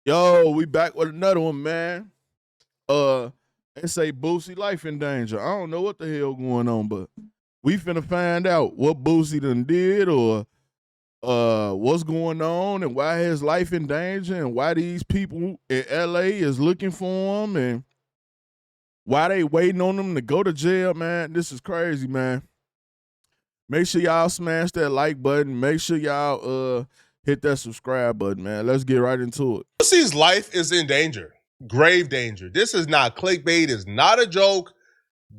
Yo, we back with another one, man. They say Boosie life in danger. I don't know what the hell going on, but we finna find out what Boosie done did or what's going on and why his life in danger and why these people in LA is looking for him and why they waiting on him to go to jail, man. This is crazy, man. Make sure y'all smash that like button. Make sure y'all hit that subscribe button, man. Let's get right into it. Boosie's life is in danger, grave danger. This is not clickbait. It's not a joke.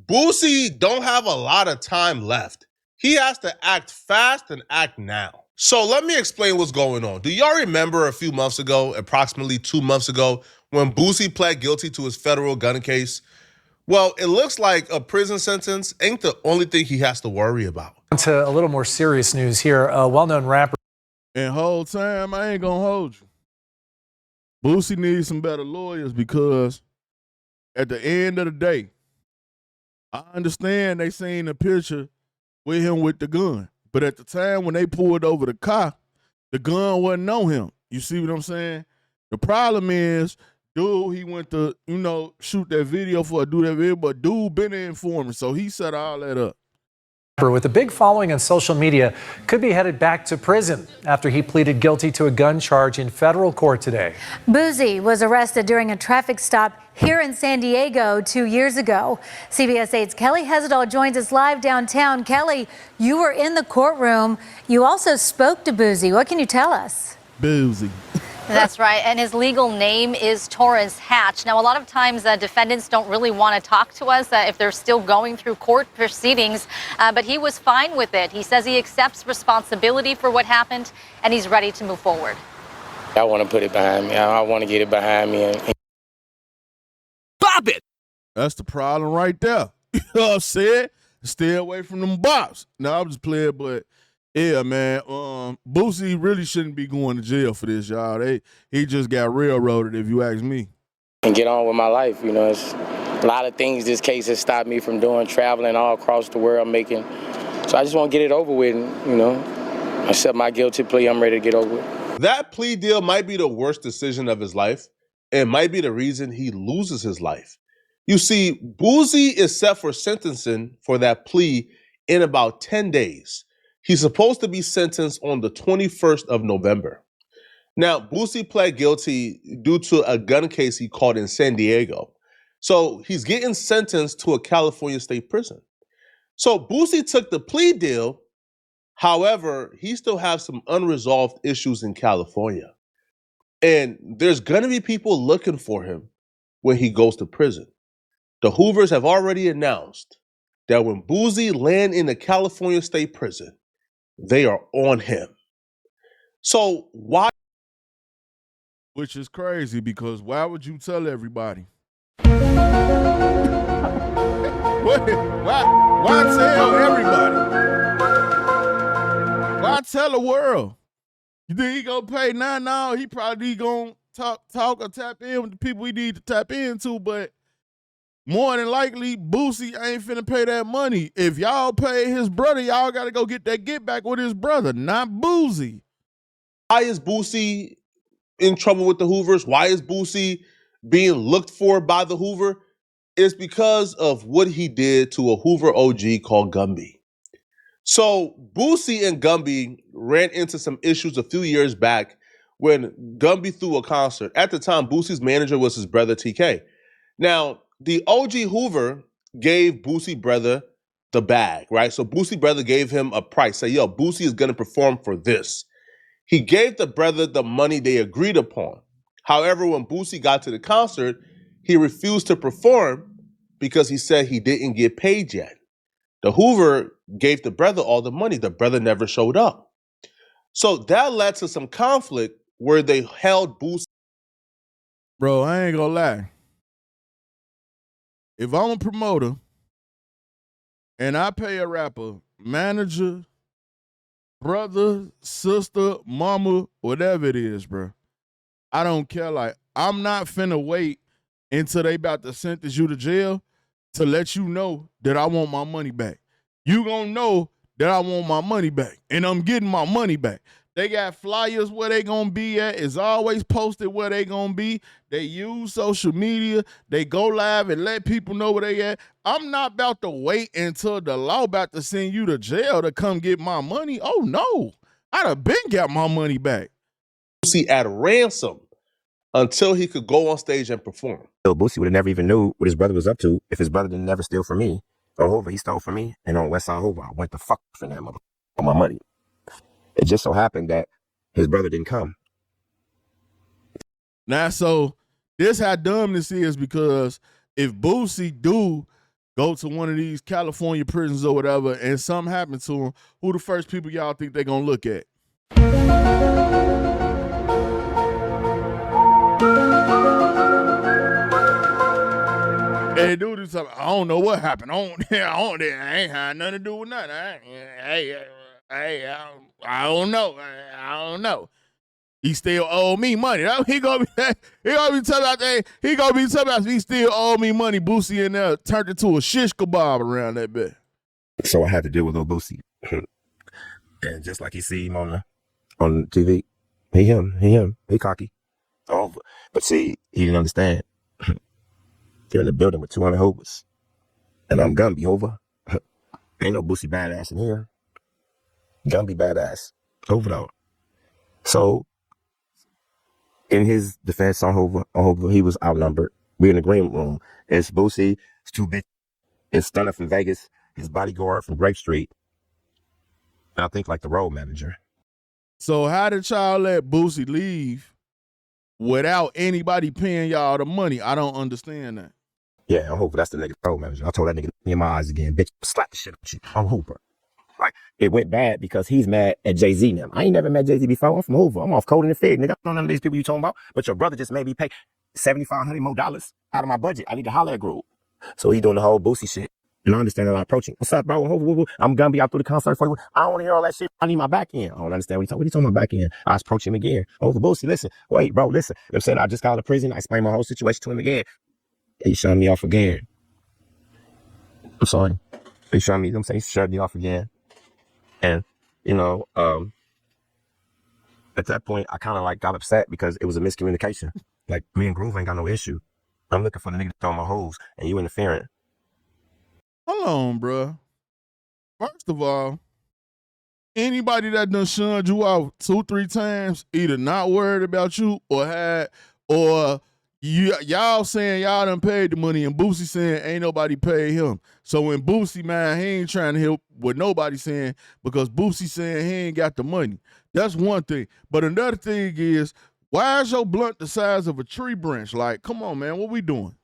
Boosie don't have a lot of time left. He has to act fast and act now. So let me explain what's going on. Do y'all remember a few months ago, approximately 2 months ago, when Boosie pled guilty to his federal gun case? Well, it looks like a prison sentence ain't the only thing he has to worry about. To a little more serious news here. A well-known rapper. And whole time, I ain't gonna hold you. Boosie needs some better lawyers because at the end of the day, I understand they seen a picture with him with the gun. But at the time when they pulled over the car, the gun wasn't on him. You see what I'm saying? The problem is, dude, he went to, shoot that video for do that video, but dude been an informant, so he set all that up. With a big following on social media, could be headed back to prison after he pleaded guilty to a gun charge in federal court today. Boosie was arrested during a traffic stop here in San Diego 2 years ago. CBS 8's Kelly Hezedal joins us live downtown. Kelly, you were in the courtroom. You also spoke to Boosie. What can you tell us? Boosie. That's right, and his legal name is Torrance Hatch. Now, a lot of times defendants don't really want to talk to us if they're still going through court proceedings, but he was fine with it. He says he accepts responsibility for what happened, and he's ready to move forward. I want to put it behind me. I want to get it behind me. Bop it! That's the problem right there. You know what I'm saying? Stay away from them bops. No, I'm just playing, but... yeah, man. Boosie really shouldn't be going to jail for this, y'all. He just got railroaded, if you ask me. And get on with my life. It's a lot of things this case has stopped me from doing, traveling all across the world, making. So I just want to get it over with, accept my guilty plea. I'm ready to get over it. That plea deal might be the worst decision of his life and might be the reason he loses his life. You see, Boosie is set for sentencing for that plea in about 10 days. He's supposed to be sentenced on the 21st of November. Now, Boosie pled guilty due to a gun case he caught in San Diego. So he's getting sentenced to a California state prison. So Boosie took the plea deal. However, he still has some unresolved issues in California. And there's going to be people looking for him when he goes to prison. The Hoovers have already announced that when Boosie lands in the California state prison, they are on him. So why? Which is crazy because why would you tell everybody? Why tell everybody? Why tell the world? You think he gonna pay? No, he probably gonna talk or tap in with the people we need to tap into, but more than likely, Boosie ain't finna pay that money. If y'all pay his brother, y'all gotta go get that get back with his brother, not Boosie. Why is Boosie in trouble with the Hoovers? Why is Boosie being looked for by the Hoover? It's because of what he did to a Hoover OG called Gumby. So Boosie and Gumby ran into some issues a few years back when Gumby threw a concert. At the time, Boosie's manager was his brother TK. Now, the OG Hoover gave Boosie brother the bag, right? So Boosie brother gave him a price. Say, yo, Boosie is going to perform for this. He gave the brother the money they agreed upon. However, when Boosie got to the concert, he refused to perform because he said he didn't get paid yet. The Hoover gave the brother all the money. The brother never showed up. So that led to some conflict where they held Boosie. Bro, I ain't gonna lie. If I'm a promoter and I pay a rapper, manager, brother, sister, mama, whatever it is, bro, I don't care. Like, I'm not finna wait until they about to sentence you to jail to let you know that I want my money back. You gonna know that I want my money back, and I'm getting my money back. They got flyers where they gonna be at. It's always posted where they gonna be. They use social media. They go live and let people know where they at. I'm not about to wait until the law about to send you to jail to come get my money. Oh no, I'd have been got my money back. Boosie at ransom until he could go on stage and perform. Boosie would have never even knew what his brother was up to if his brother didn't never steal from me. On Hoover, he stole from me, and on West Side Hoover, I went to fuck for that mother for my money. It just so happened that his brother didn't come. Now, so this how dumb this is, because if Boosie do go to one of these California prisons or whatever and something happened to him, who the first people y'all think they gonna look at? Hey, dude, do something. I don't know what happened. I ain't had nothing to do with nothing. I don't know. I don't know. He still owe me money. He gonna be talking about that. He gonna be talking about he still owe me money. Boosie in there turned into a shish kebab around that bit. So I had to deal with old Boosie. And just like you see him on TV, he cocky. Oh, but see, he didn't understand. They're in the building with 200 Hoovers. And I'm gonna be Hoover. Ain't no Boosie badass in here. Gonna be badass. Hoover though. So, in his defense on Hoover, he was outnumbered. We're in the green room. It's Boosie, it's two bitches, it's Stunner from Vegas, his bodyguard from Grape Street. And I think like the road manager. So how did y'all let Boosie leave without anybody paying y'all the money? I don't understand that. Yeah, on Hoover, that's the nigga road manager. I told that nigga in my eyes again, bitch, slap the shit out you on Hoover. Like, it went bad because he's mad at Jay-Z now. I ain't never met Jay-Z before. I'm from Hoover. I'm off Code and the Fig, nigga. I don't know none of these people you talking about. But your brother just made me pay $7,500 more dollars out of my budget. I need to holler at Groove. So he doing the whole Boosie shit. And I understand that I approach him. What's up, bro? Hoover. I'm gonna be out through the concert for you. I don't want to hear all that shit. I need my back end. I don't understand what you talking about back end. I approach him again. Hoover, Boosie, listen. Wait, bro, listen. You know what I'm saying? I just got out of prison. I explained my whole situation to him again. He shut me off again. I'm sorry. He shut me, you know what I'm saying? He shut me off again. And, you know, at that point, I kind of like got upset because it was a miscommunication. Like, me and Groove ain't got no issue. I'm looking for the nigga to throw my hoes, and you interfering. Hold on, bro. First of all, anybody that done shunned you out 2-3 times, either not worried about you or y'all saying y'all done paid the money and Boosie saying ain't nobody paid him. So when Boosie, man, he ain't trying to help with nobody saying because Boosie saying he ain't got the money. That's one thing. But another thing is, why is your blunt the size of a tree branch? Like, come on, man, what we doing?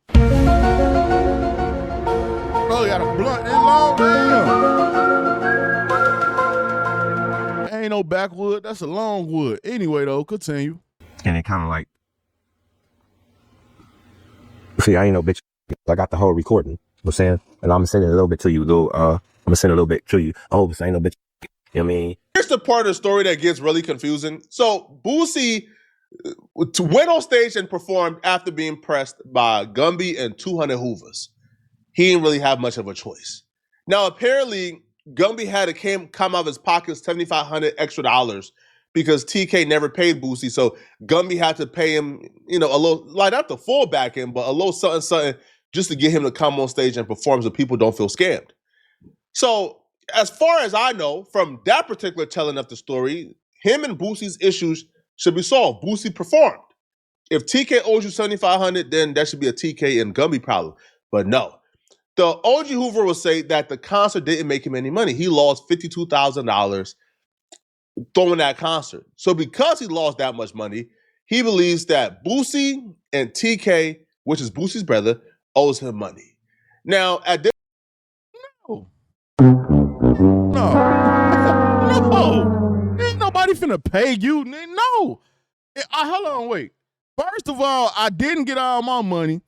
Bro, you got a blunt this long, damn. Ain't no backwood, that's a long wood. Anyway, though, continue. And it kind of like, see, I ain't no bitch. I got the whole recording. You know what I'm saying? And I'm gonna send it a little bit to you, though. I'm gonna send it a little bit to you. I hope it's ain't no bitch. You know what I mean? Here's the part of the story that gets really confusing. So Boosie went on stage and performed after being pressed by Gumby and 200 Hoovers. He didn't really have much of a choice. Now, apparently, Gumby had to come out of his pocket $7,500 extra because TK never paid Boosie. So Gumby had to pay him, you know, a little, like not the full back end, but a little something just to get him to come on stage and perform so people don't feel scammed. So as far as I know, from that particular telling of the story, him and Boosie's issues should be solved. Boosie performed. If TK owes you $7,500, then that should be a TK and Gumby problem. But no. The OG Hoover will say that the concert didn't make him any money. He lost $52,000 throwing that concert. So because he lost that much money, he believes that Boosie and TK, which is Boosie's brother, owes him money. Now, at this... No. Ain't nobody finna pay you. No. Hold on, wait. First of all, I didn't get all my money.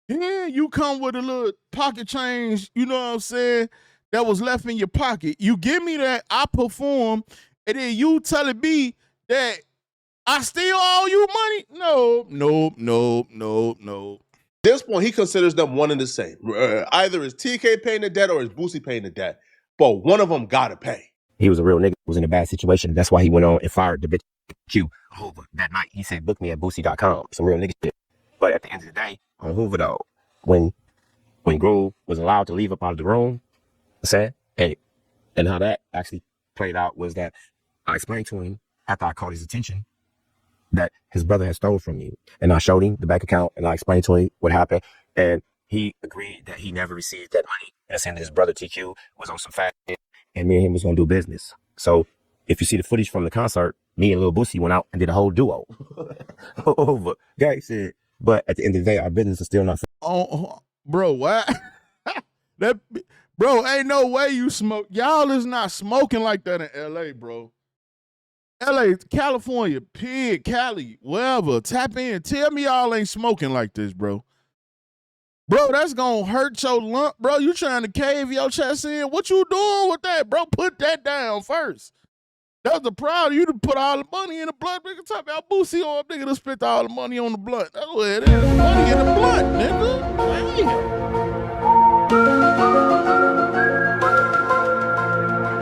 Yeah, you come with a little pocket change, you know what I'm saying, that was left in your pocket. You give me that, I perform, and then you telling me that I still owe you money? No. At this point, he considers them one and the same. Either is TK paying the debt or is Boosie paying the debt. But one of them gotta pay. He was a real nigga. Was in a bad situation. That's why he went on and fired the bitch Q Hoover that night. He said, book me at Boosie.com. Some real nigga shit. But at the end of the day, on Hoover though, when Groove was allowed to leave up out of the room, and how that actually played out was that I explained to him after I caught his attention that his brother had stole from you. And I showed him the bank account and I explained to him what happened. And he agreed that he never received that money. And saying that his brother TQ was on some fat shit and me and him was going to do business. So if you see the footage from the concert, me and Lil Boosie went out and did a whole duo. Over. Guy said, but at the end of the day, our business is still not. Oh, bro, what? Bro, ain't no way you smoke. Y'all is not smoking like that in L.A., bro. L.A., California, Pig, Cali, wherever. Tap in. Tell me y'all ain't smoking like this, bro. Bro, that's gonna hurt your lump, bro. You trying to cave your chest in? What you doing with that, bro? Put that down first. That's the problem. You to put all the money in the blunt. Nigga, talk about Boosie or nigga to spent all the money on the blunt. That's what it is. Money in the blunt, nigga. Damn.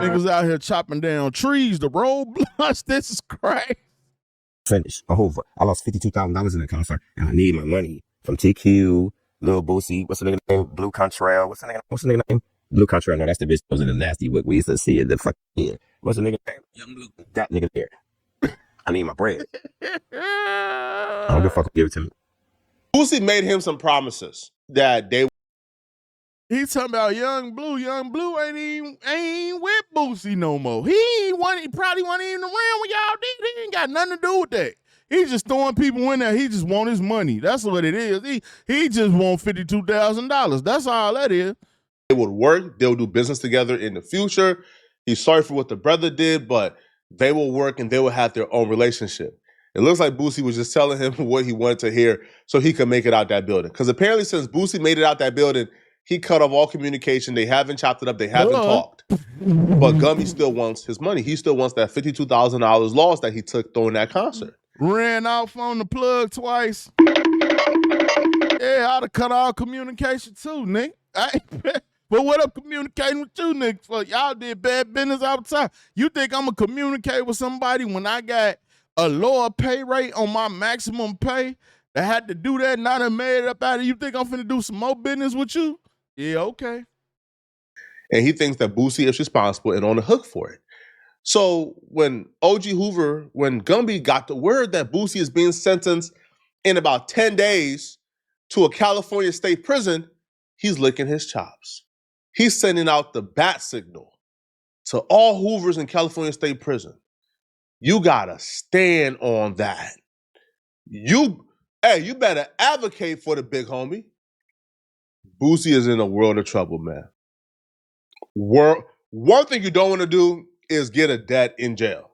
Niggas out here chopping down trees to roll blunts. This is crazy. Finish. Over. I lost $52,000 in the concert, and I need my money from TQ, Lil Boosie. What's the nigga name? Blue Contrail. What's the nigga name? Blue Contrail. No, that's the bitch that was in the nasty book. We used to see it. The fuck yeah. What's the nigga name? Young Blue. That nigga there. I need my bread. I don't give a fuck. Give it to me. Boosie made him some promises that they. He talking about Young Blue. Young Blue ain't with Boosie no more. He probably wasn't even around when y'all did. He ain't got nothing to do with that. He just throwing people in there. He just want his money. That's what it is. He just want $52,000. That's all that is. They would work. They'll do business together in the future. He's sorry for what the brother did, but they will work and they will have their own relationship. It looks like Boosie was just telling him what he wanted to hear so he could make it out that building. Because apparently since Boosie made it out that building, he cut off all communication. They haven't chopped it up. They haven't talked. But Gumby still wants his money. He still wants that $52,000 loss that he took during that concert. Ran off on the plug twice. Yeah, I'd have cut all communication too, nigga. But what I'm communicating with you niggas for? Y'all did bad business all the time. You think I'm going to communicate with somebody when I got a lower pay rate on my maximum pay that had to do that and I done made it up out of you? Think I'm finna do some more business with you? Yeah, okay. And he thinks that Boosie is responsible and on the hook for it. So when when Gumby got the word that Boosie is being sentenced in about 10 days to a California state prison, he's licking his chops. He's sending out the bat signal to all Hoovers in California state prison. You gotta stand on that. You better advocate for the big homie. Boosie is in a world of trouble, man. One thing you don't want to do is get a debt in jail.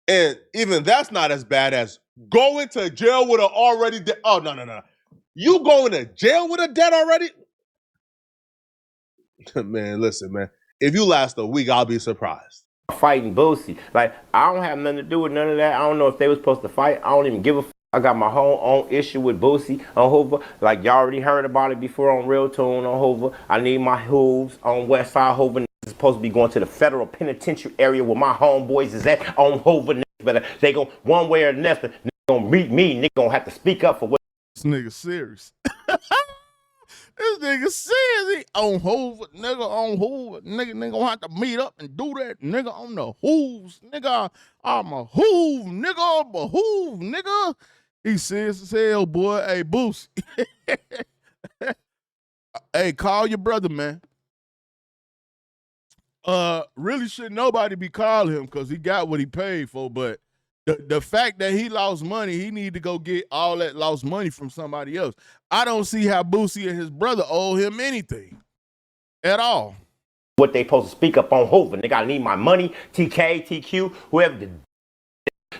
And even that's not as bad as going to jail with an already debt. Oh, no. You going to jail with a debt already? Man, listen, man. If you last a week, I'll be surprised. Fighting Boosie. Like, I don't have nothing to do with none of that. I don't know if they were supposed to fight. I don't even give a fuck. I got my whole own issue with Boosie on Hoover. Like, y'all already heard about it before on Real Tune on Hoover. I need my hooves on West Side Hoover. Is supposed to be going to the federal penitentiary area where my homeboys is at on Hoover. But they go one way or another. Nigga gonna meet me. Nigga gonna have to speak up for what. This nigga serious. This nigga serious. He on Hoover, nigga on Hoover. Nigga gonna have to meet up and do that. Nigga on the hooves. Nigga, I'm a hoove. Nigga, I'm a hoove. Nigga. He serious as hell, boy. Hey, Boosie. Hey, call your brother, man. Really should nobody be calling him because he got what he paid for, but the fact that he lost money, he need to go get all that lost money from somebody else. I don't see how Boosie and his brother owe him anything at all. What they supposed to speak up on Hoover. Nigga, I need my money. TK, TQ, whoever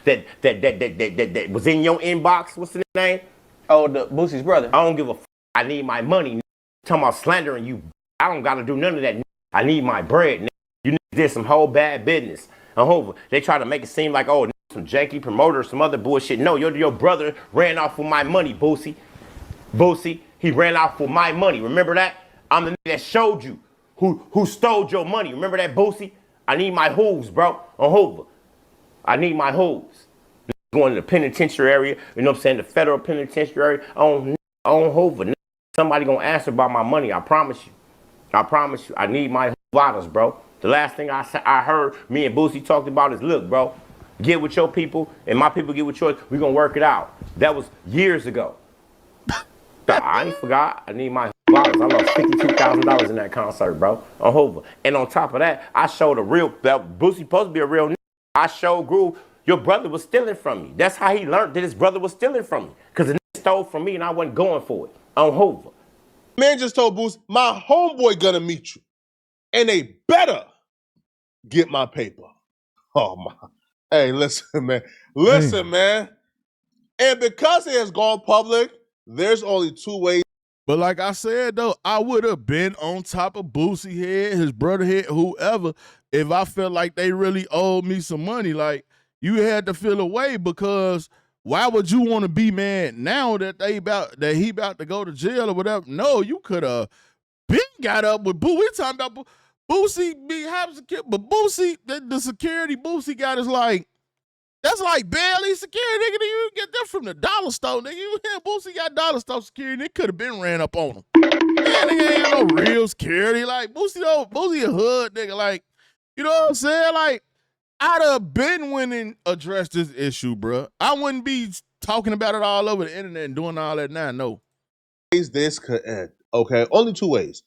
that was in your inbox. What's the name? Oh, the Boosie's brother. I don't give a f. I need my money. Talking about slandering you. I don't gotta do none of that. I need my bread. You did some whole bad business on Hoover. They try to make it seem like, oh, some janky promoter, some other bullshit. No, your brother ran off with my money, Boosie. Boosie, he ran off with my money. Remember that? I'm the nigga that showed you who stole your money. Remember that, Boosie? I need my hooves, bro, on Hoover. I need my hooves. Going to the penitentiary area, you know what I'm saying, the federal penitentiary on Hoover. Somebody gonna answer about my money, I promise you. I promise you, I need my Hoovadas, bro. The last thing I heard me and Boosie talked about is, look, bro, get with your people and my people get with yours. We gonna work it out. That was years ago. I ain't forgot. I need my Hoovadas. I lost $52,000 in that concert, bro, on Hoover. And on top of that, I showed that Boosie supposed to be a real nigga. I showed Groove, your brother was stealing from me. That's how he learned that his brother was stealing from me. Because the nigga stole from me and I wasn't going for it on Hoover. Man just told Boosie, my homeboy gonna meet you. And they better get my paper. Oh my. Hey, listen, man. Listen, man. And because it has gone public, there's only two ways. But like I said, though, I would have been on top of Boosie head, his brother head, whoever, if I felt like they really owed me some money. Like, you had to feel away, because why would you want to be mad now that he about to go to jail or whatever? No, you could have been got up with Boo. We talking about Boosie be having security, but Boosie, the security Boosie got is like, that's like barely security, nigga. You get that from the dollar store, nigga. Boosie got dollar store security. It could have been ran up on him. Man, nigga ain't got no real security. Like, Boosie a hood, nigga. Like, you know what I'm saying? Like, I'd have been winning address this issue, bro. I wouldn't be talking about it all over the internet and doing all that now, no. This could end, okay? Only two ways.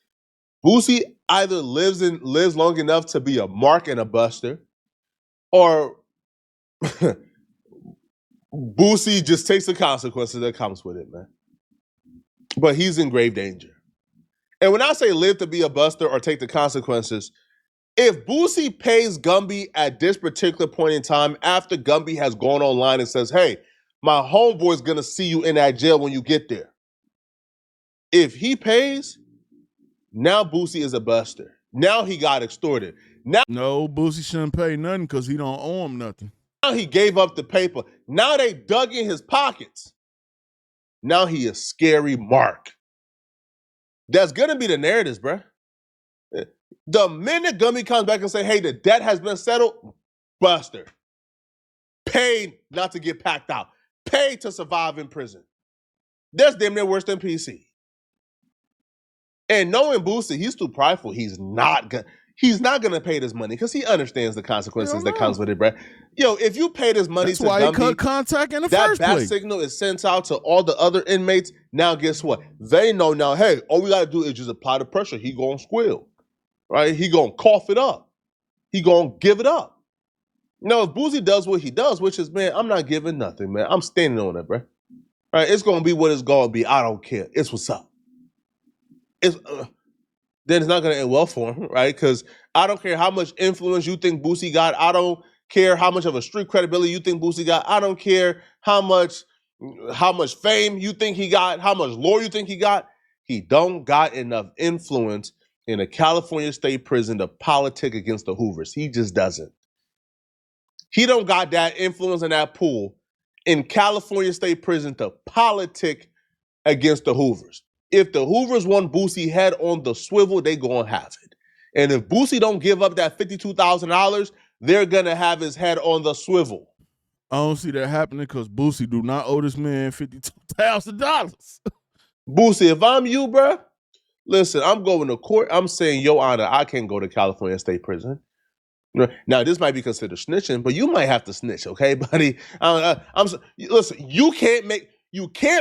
Boosie either lives long enough to be a mark and a buster, or Boosie just takes the consequences that comes with it, man. But he's in grave danger. And when I say live to be a buster or take the consequences, if Boosie pays Gumby at this particular point in time, after Gumby has gone online and says, hey, my homeboy's gonna see you in that jail when you get there. If he pays, now Boosie is a buster. Now he got extorted. No, Boosie shouldn't pay nothing because he don't owe him nothing. Now he gave up the paper. Now they dug in his pockets. Now he is scary Mark. That's gonna be the narratives, bruh. The minute Gumby comes back and say, hey, the debt has been settled, buster. Paid not to get packed out. Paid to survive in prison. That's damn near worse than PC. And knowing Boosie, he's too prideful. He's not gonna pay this money because he understands the consequences that comes with it, bruh. Yo, if you pay this money to why Gumby, he cut contact in the that first bat place. signal is sent out to all the other inmates. Now, guess what? They know now, hey, all we gotta do is just apply the pressure. He gonna squeal, right? He gonna cough it up. He gonna give it up. No, if Boosie does what he does, which is, man, I'm not giving nothing, man. I'm standing on it, bruh. Right? It's gonna be what it's gonna be. I don't care. It's what's up. Then it's not going to end well for him, right? Because I don't care how much influence you think Boosie got. I don't care how much of a street credibility you think Boosie got. I don't care how much fame you think he got, how much lore you think he got. He don't got enough influence in a California state prison to politic against the Hoovers. He just doesn't. He don't got that influence in that pool in California state prison to politic against the Hoovers. If the Hoovers want Boosie head on the swivel, they gonna have it. And if Boosie don't give up that $52,000, they're gonna have his head on the swivel. I don't see that happening because Boosie do not owe this man $52,000. Boosie, if I'm you, bruh, listen, I'm going to court. I'm saying, Your Honor, I can't go to California State Prison. Now, this might be considered snitching, but you might have to snitch, okay, buddy? Listen, you can't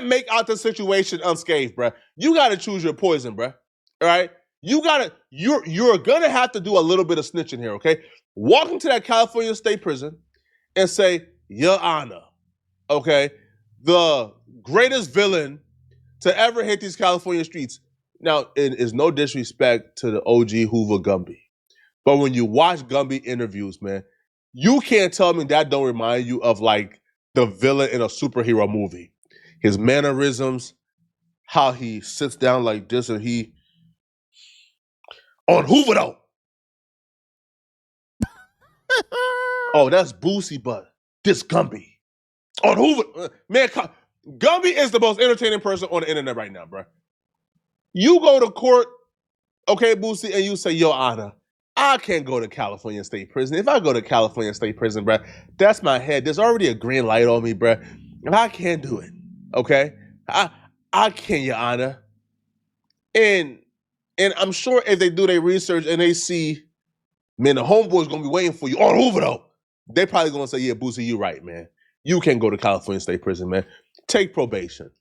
make out the situation unscathed, bruh. You got to choose your poison, bruh. All right? You're going to have to do a little bit of snitching here, okay? Walk into that California State Prison and say, Your Honor, okay, the greatest villain to ever hit these California streets. Now, it is no disrespect to the OG Hoover Gumby, but when you watch Gumby interviews, man, you can't tell me that don't remind you of, like, the villain in a superhero movie. His mannerisms, how he sits down like this, and he on Hoover though. Oh, that's Boosie, but this Gumby on Hoover, man. Gumby is the most entertaining person on the internet right now, bro. You go to court Okay, Boosie, and you say, Your Honor, I can't go to California State Prison. If I go to California State Prison, bruh, that's my head. There's already a green light on me, bruh. And I can't do it. Okay? I can't, Your Honor. And I'm sure if they do their research and they see, man, the homeboy's gonna be waiting for you on Hoover, though. They probably gonna say, yeah, Boosie, you right, man. You can't go to California State Prison, man. Take probation.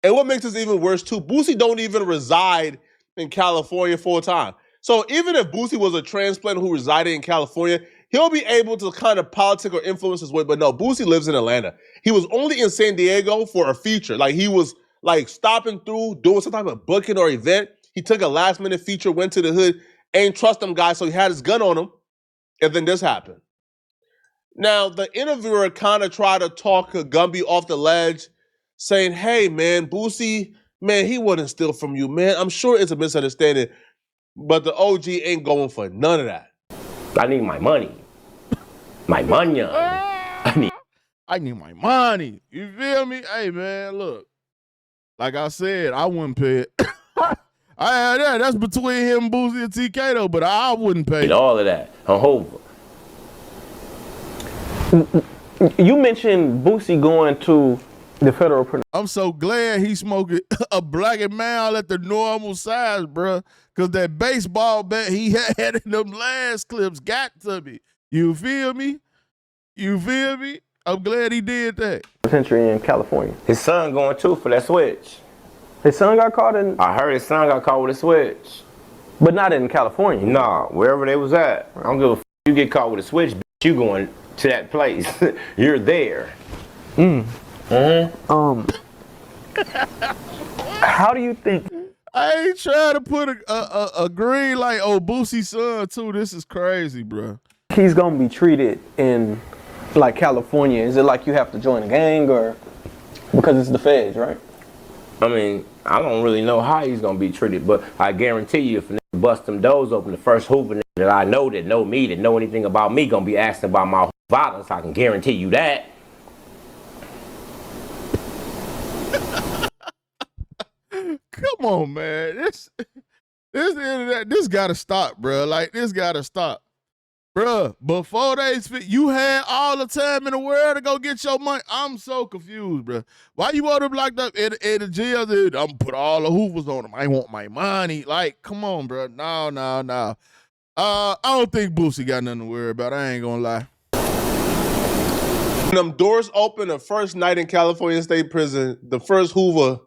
And what makes this even worse, too, Boosie don't even reside in California full time. So even if Boosie was a transplant who resided in California, he'll be able to kind of politic or influence his way. But no, Boosie lives in Atlanta. He was only in San Diego for a feature. Like he was like stopping through, doing some type of booking or event. He took a last minute feature, went to the hood, ain't trust them guys, so he had his gun on him. And then this happened. Now, the interviewer kind of tried to talk Gumby off the ledge, saying, hey, man, Boosie, man, he wouldn't steal from you, man. I'm sure it's a misunderstanding, but the OG ain't going for none of that. I need my money. My money. I need my money. You feel me? Hey, man, look. Like I said, I wouldn't pay it. I had that. That's between him and Boosie and TK, though, but I wouldn't pay it. All of that on Hoover. You mentioned Boosie going to the federal prison. I'm so glad he smoking a Black and Mild at the normal size, bro. Because that baseball bat he had in them last clips got to me. You feel me? You feel me? I'm glad he did that. Penitentiary in California. His son going too for that switch. His son got caught in. I heard his son got caught with a switch. But not in California. Nah, wherever they was at. I don't give a f. You get caught with a switch, bitch, you going to that place. You're there. How do you think? I ain't trying to put a green light on Boosie's son, too. This is crazy, bro. He's gonna be treated in like California. Is it like you have to join a gang or because it's the feds, right? I mean, I don't really know how he's gonna be treated, but I guarantee you, if a nigga bust them doors open, the first Hoover nigga that I know that know me, that know anything about me, gonna be asking about my violence. I can guarantee you that. Come on, man. This gotta stop, bro. Like, this gotta stop. Bruh, before you had all the time in the world to go get your money. I'm so confused, bruh. Why you want them locked up in the jail? I'm gonna put all the Hoovers on them. I want my money. Like, come on, bruh. No. I don't think Boosie got nothing to worry about. I ain't gonna lie. When them doors open the first night in California State Prison, the first Hoover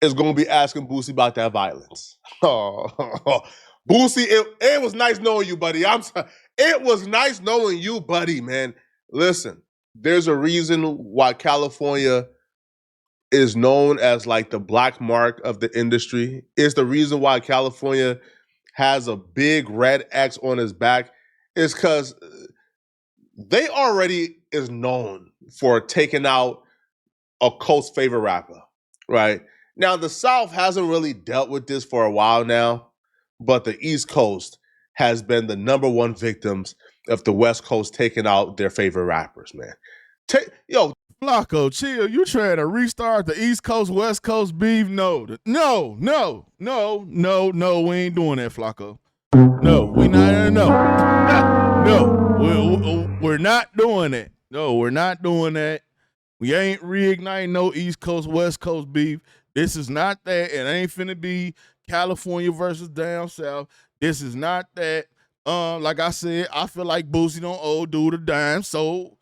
is gonna be asking Boosie about that violence. Oh. Boosie, it was nice knowing you, buddy. It was nice knowing you, buddy, man. Listen, there's a reason why California is known as like the black mark of the industry. It's the reason why California has a big red X on his back. It's because they already is known for taking out a coast's favorite rapper, right? Now, the South hasn't really dealt with this for a while now, but the East Coast has been the number one victims of the West Coast taking out their favorite rappers, man. Flacco, chill. You trying to restart the East Coast, West Coast beef? No, we ain't doing that, Flacco. No, we're not doing it. No, we're not doing that. We ain't reigniting no East Coast, West Coast beef. This is not that. It ain't finna be California versus down south. This is not that. Like I said, I feel like Boosie don't owe dude a dime, so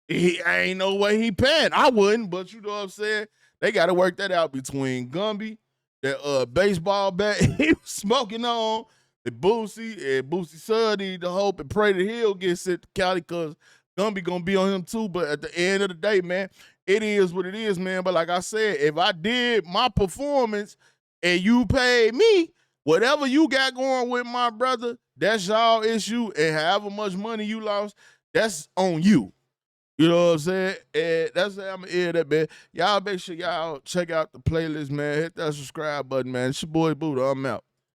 ain't no way he paying. I wouldn't, but you know what I'm saying? They got to work that out between Gumby, that baseball bat he was smoking on, the Boosie, and Boosie son need to hope and pray that he'll get sent to Cali because Gumby gonna be on him too. But at the end of the day, man, it is what it is, man. But like I said, if I did my performance and you paid me, whatever you got going with my brother, that's y'all issue. And however much money you lost, that's on you. You know what I'm saying? And that's how I'm going to end that, man. Y'all make sure y'all check out the playlist, man. Hit that subscribe button, man. It's your boy Buddha. I'm out.